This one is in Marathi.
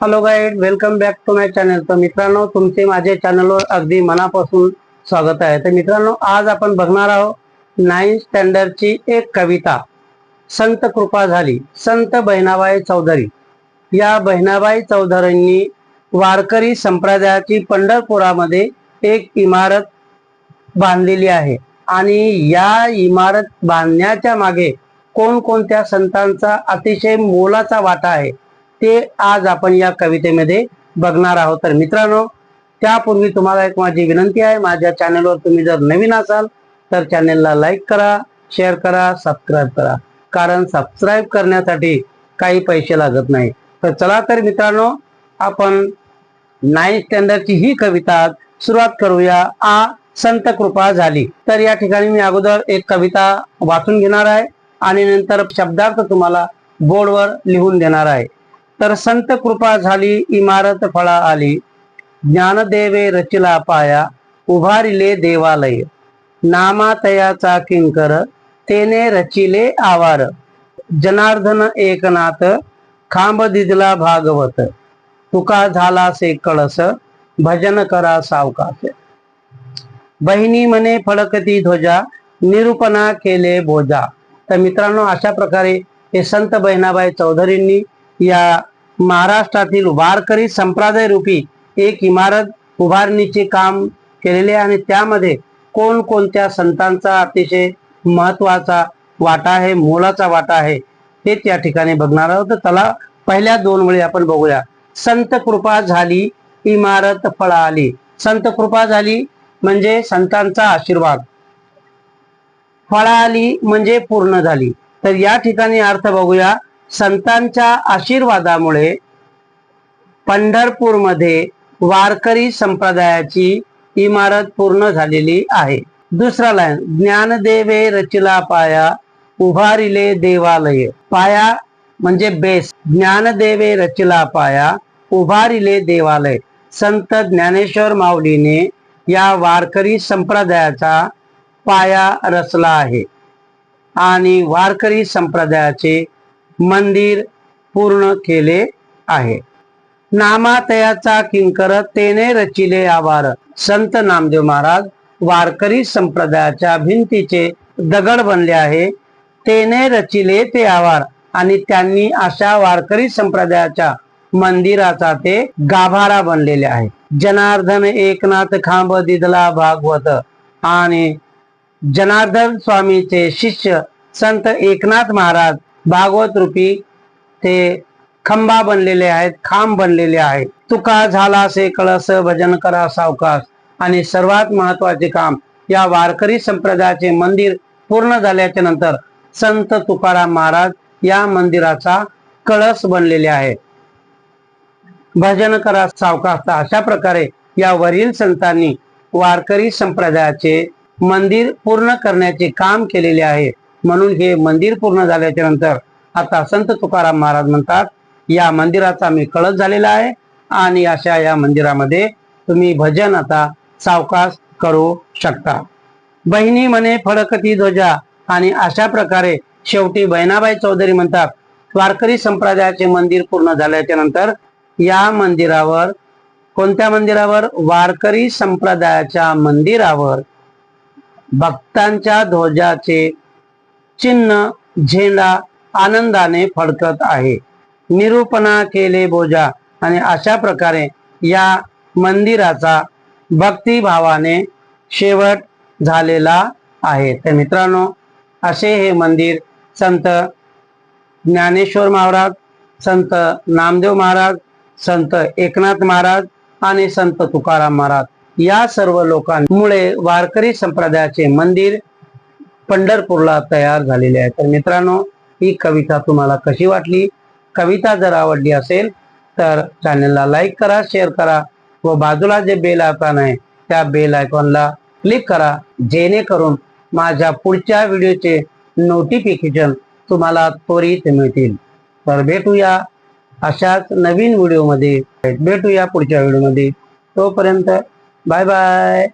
Hello guide, welcome back to my channel. तर मित्रांनो, तुमचे माझे चॅनलवर अगदी मनापासून स्वागत आहे। तर मित्रांनो, आज आपण बघणार आहोत 9th स्टँडर्डची एक कविता, संत कृपा झाली। संत बहिणाबाई चौधरी, या बहिणाबाई चौधरींनी वारकरी संप्रदायाची पंढरपुरामध्ये एक इमारत बांधलेली आहे आणि या इमारत बांधण्याच्या मागे कोणकोणत्या संतांचा अतिशय मोलाचा वाटा आहे ते आज आपण या कवितेमध्ये बघणार आहोत। तर मित्रांनो, त्यापूर्वी तुम्हाला एक माझी विनंती आहे, माझ्या चॅनलवर तुम्ही जर नवीन असाल तर चॅनलला लाईक करा, शेअर करा, सबस्क्राईब करा, कारण सबस्क्राईब करण्यासाठी काही पैसे लागत नाही। तर चला तर मित्रांनो, आपण 9th स्टँडर्डची ही कविता सुरुवात करूया। संत कृपा झाली। तर या ठिकाणी मी अगोदर एक कविता वाचून घेणार आहे आणि नंतर शब्दार्थ तुम्हाला बोर्डवर लिहून देणार आहे। तर संत कृपा झाली, इमारत फळा आली, ज्ञानदेवे रचिला पाया, उभारिले देवालय, नामातयाचा किंकर, तेने रचिले आवार, जनार्दन एकनाथ, खांब दिदला भागवत, तुका झाला से कळस, भजन करा सावकाश, बहिणी मने फडकती ध्वजा, निरूपणा केले बोजा। तर मित्रांनो, अशा प्रकारे हे संत बहिणाबाई चौधरींनी या महाराष्ट्रातील वारकरी संप्रदाय रूपी एक इमारत उभारणीचे काम केलेले आणि त्यामध्ये कोणकोणत्या संतांचा अतिशय महत्वाचा वाटा आहे, मोलाचा वाटा आहे, हे त्या ठिकाणी बघणार आहोत। तर चला पहिल्या दोन वेळी आपण बघूया। संत कृपा झाली, इमारत फळा आली। संत कृपा झाली म्हणजे संतांचा आशीर्वाद, फळा आली म्हणजे पूर्ण झाली। तर या ठिकाणी अर्थ बघूया। संतांच्या आशीर्वादामुळे पंढरपूरमध्ये वारकरी संप्रदायाची इमारत पूर्ण झालेली आहे। दुसरा लाईन, ज्ञानदेवे रचिला पाया, उभारिले देवालय। पाया म्हणजे बेस, ज्ञानदेवे रचिला पाया, उभारिले देवालय। संत ज्ञानेश्वर माऊलीने या वारकरी संप्रदायाचा पाया रचला आहे आणि वारकरी संप्रदायाचे मंदिर पूर्ण केले आहे। नामातयाचा किंकर, तेने रचिले आवार। संत नामदेव महाराज वारकरी संप्रदायाच्या भिंतीचे दगड बनले आहे, तेने रचिले ते आवार, आणि त्यांनी अशा वारकरी संप्रदायाच्या मंदिराचा ते गाभारा बनलेले आहे। जनार्दन एकनाथ, खांब दिदला भागवत, आणि जनार्दन स्वामीचे शिष्य संत एकनाथ महाराज भागवत रूपी ते खंबा बनलेले आहेत, खांब बनलेले आहेत। तुका झाला से कळस, भजन करा सावकाश, आणि सर्वात महत्वाचे काम, या वारकरी संप्रदायाचे मंदिर पूर्ण झाल्याच्या नंतर संत तुकाराम महाराज या मंदिराचा कळस बनलेले आहे। भजन करा सावकाश। अशा प्रकारे या वरील संतांनी वारकरी संप्रदायाचे मंदिर पूर्ण करण्याचे काम केलेले आहे। म्हणून हे मंदिर पूर्ण झाल्याच्या नंतर आता संत तुकाराम महाराज म्हणतात, या मंदिराचा मी कळस झालेला आहे आणि अशा या मंदिरामध्ये तुम्ही भजन आता सावकाश करू शकता। बहिणी म्हणे फडकती ध्वजा, आणि अशा प्रकारे शेवटी बहिणाबाई चौधरी म्हणतात, वारकरी संप्रदायाचे मंदिर पूर्ण झाल्याच्या नंतर या मंदिरावर, कोणत्या मंदिरावर? वारकरी संप्रदायाच्या मंदिरावर भक्तांच्या ध्वजाचे चिन्ह, झेंडा आनंदाने फडकत आहे, निरूपणा केले बोजा, आणि अशा प्रकारे या मंदिराचा भक्तिभावाने शेवट झालेला आहे। तर मित्रांनो, असे हे मंदिर संत ज्ञानेश्वर महाराज, संत नामदेव महाराज, संत एकनाथ महाराज आणि संत तुकाराम महाराज या सर्व लोकांमुळे वारकरी संप्रदायाचे मंदिर पंढरपूरला तयार झालेले आहे। तर मित्रांनो, ही कविता तुम्हाला कशी वाटली? कविता जर आवडली असेल तर चॅनलला लाईक करा, शेअर करा व बाजूला जे बेल आयकॉन आहे त्या बेल आयकॉनला क्लिक करा, जेणेकरून माझ्या पुढच्या व्हिडिओचे नोटिफिकेशन तुम्हाला त्वरित मिळतील। तर भेटूया अशाच नवीन व्हिडिओमध्ये, भेटूया पुढच्या व्हिडिओमध्ये। तोपर्यंत बाय बाय।